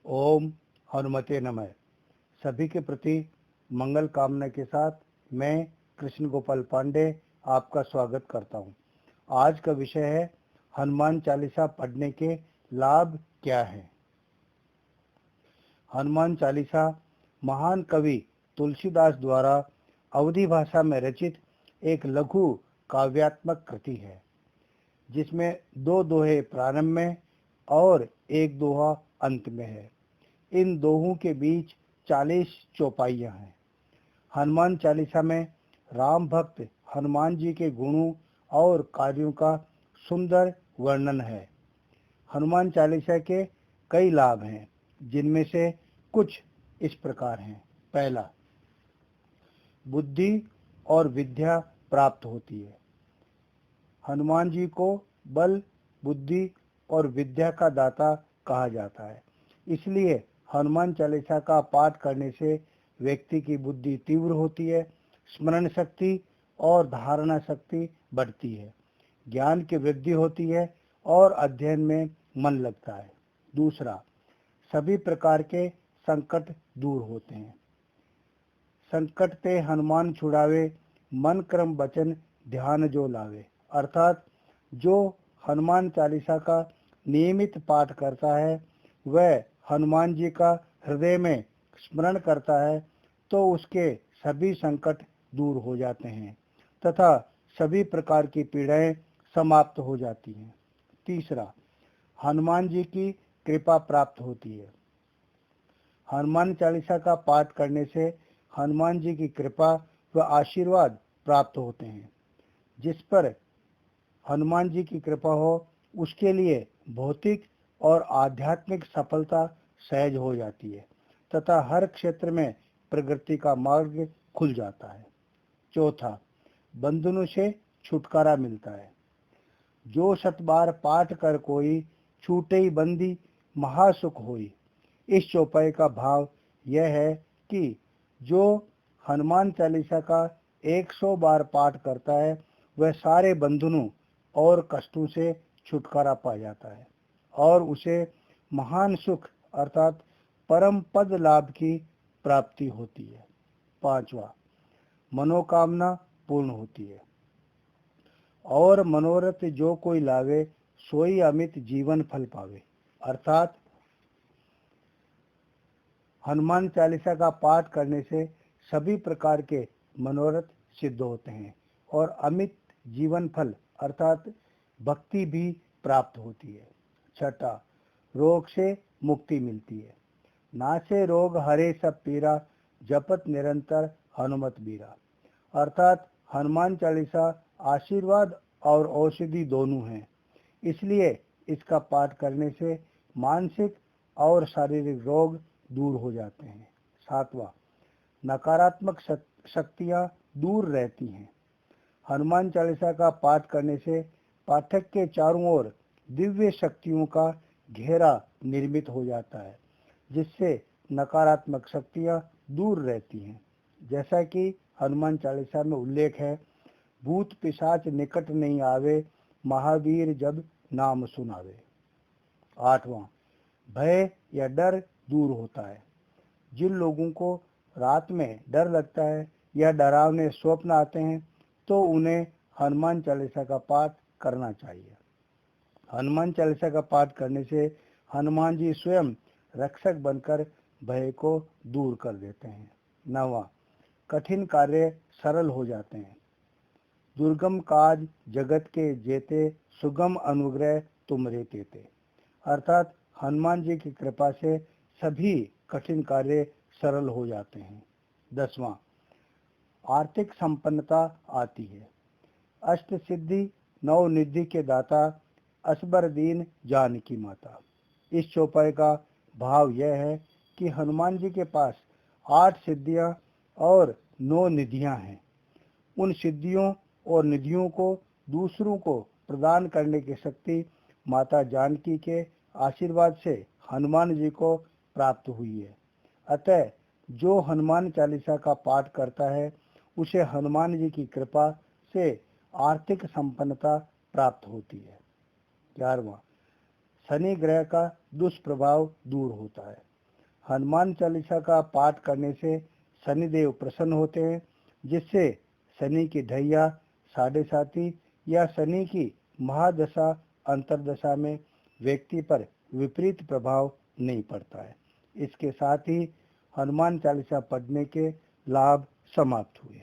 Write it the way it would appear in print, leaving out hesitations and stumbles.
ओम हनुमते नमः। सभी के प्रति मंगल कामना के साथ मैं कृष्ण गोपाल पांडे आपका स्वागत करता हूं। आज का विषय है हनुमान चालीसा पढ़ने के लाभ क्या हैं। हनुमान चालीसा महान कवि तुलसीदास द्वारा अवधी भाषा में रचित एक लघु काव्यात्मक कृति है, जिसमें 2 दोहे प्रारंभ में और 1 दोहा अंत में है। इन दोहों के बीच 40 चौपाइयां हैं। हनुमान चालीसा में राम भक्त हनुमान जी के गुणों और कार्यों का सुंदर वर्णन है। हनुमान चालीसा के कई लाभ हैं, जिनमें से कुछ इस प्रकार हैं। पहला, बुद्धि और विद्या प्राप्त होती है। हनुमान जी को बल, बुद्धि और विद्या का दाता कहा जाता है। इसलिए हनुमान चालीसा का पाठ करने से व्यक्ति की बुद्धि तीव्र होती है, स्मरण शक्ति और धारणा शक्ति बढ़ती है, ज्ञान की वृद्धि होती है और अध्ययन में मन लगता है। दूसरा, सभी प्रकार के संकट दूर होते हैं। संकट ते हनुमान छुड़ावे, मन क्रम वचन ध्यान जो लावे। अर्थात जो हनुमान चालीसा का नियमित पाठ करता है, वह हनुमान जी का हृदय में स्मरण करता है तो उसके सभी संकट दूर हो जाते हैं तथा सभी प्रकार की पीड़ाएं समाप्त हो जाती हैं। तीसरा, हनुमान जी की कृपा प्राप्त होती है। हनुमान चालीसा का पाठ करने से हनुमान जी की कृपा व आशीर्वाद प्राप्त होते हैं। जिस पर हनुमान जी की कृपा हो, उसके लिए भौतिक और आध्यात्मिक सफलता सहज हो जाती है तथा हर क्षेत्र में प्रगति का मार्ग खुल जाता है। चौथा, बंधनों से छुटकारा मिलता है। जो 7 बार पाठ कर कोई, छूटे ही बंदी महासुख होई। इस चौपाई का भाव यह है कि जो हनुमान चालीसा का 100 बार पाठ करता है, वह सारे बंधनों और कष्टों से छुटकारा पा जाता है और उसे महान सुख अर्थात परम पद लाभ की प्राप्ति होती है। 5वां, मनोकामना पूर्ण होती है और मनोरथ जो कोई लावे, सोई अमित जीवन फल पावे। अर्थात हनुमान चालीसा का पाठ करने से सभी प्रकार के मनोरथ सिद्ध होते हैं और अमित जीवन फल अर्थात भक्ति भी प्राप्त होती है। 6, रोग से मुक्ति मिलती है। नासे रोग हरे सब पीरा, जपत निरंतर हनुमत बीरा। अर्थात हनुमान चालीसा आशीर्वाद और औषधि दोनों हैं। इसलिए इसका पाठ करने से मानसिक और शारीरिक रोग दूर हो जाते हैं। 7वां, नकारात्मक शक्तियां दूर रहती हैं। हनुमान चालीसा का पाठ करने से पाठक के चारों ओर दिव्य शक्तियों का घेरा निर्मित हो जाता है, जिससे नकारात्मक शक्तियां दूर रहती हैं। जैसा कि हनुमान चालीसा में उल्लेख है, भूत पिशाच निकट नहीं आवे, महावीर जब नाम सुनावे। 8वां, भय या डर दूर होता है। जिन लोगों को रात में डर लगता है या डरावने स्वप्न आते हैं, तो उन्हें हनुमान चालीसा का पाठ करना चाहिए। हनुमान चालीसा का पाठ करने से हनुमान जी स्वयं रक्षक बनकर भय को दूर कर देते हैं। 9वां, कठिन कार्य सरल हो जाते हैं। दुर्गम काज जगत के जेते, सुगम अनुग्रह तुमरे तेते। अर्थात हनुमान जी की कृपा से सभी कठिन कार्य सरल हो जाते हैं। 10वां, आर्थिक संपन्नता आती है। अष्ट सिद्धि नौ निधि के दाता, असबर दीन जानकी माता। इस चौपाई का भाव यह है कि हनुमान जी के पास 8 सिद्धियां और 9 निधियां हैं। उन सिद्धियों और निधियों को दूसरों को प्रदान करने की शक्ति माता जानकी के आशीर्वाद से हनुमान जी को प्राप्त हुई है। अतः जो हनुमान चालीसा का पाठ करता है, उसे हनुमान जी की कृपा से आर्थिक संपन्नता प्राप्त होती है। 11वां, शनि ग्रह का दुष्प्रभाव दूर होता है। हनुमान चालीसा का पाठ करने से शनिदेव प्रसन्न होते हैं, जिससे शनि की ढैया, साढ़े साती या शनि की महादशा अंतरदशा में व्यक्ति पर विपरीत प्रभाव नहीं पड़ता है। इसके साथ ही हनुमान चालीसा पढ़ने के लाभ समाप्त हुए।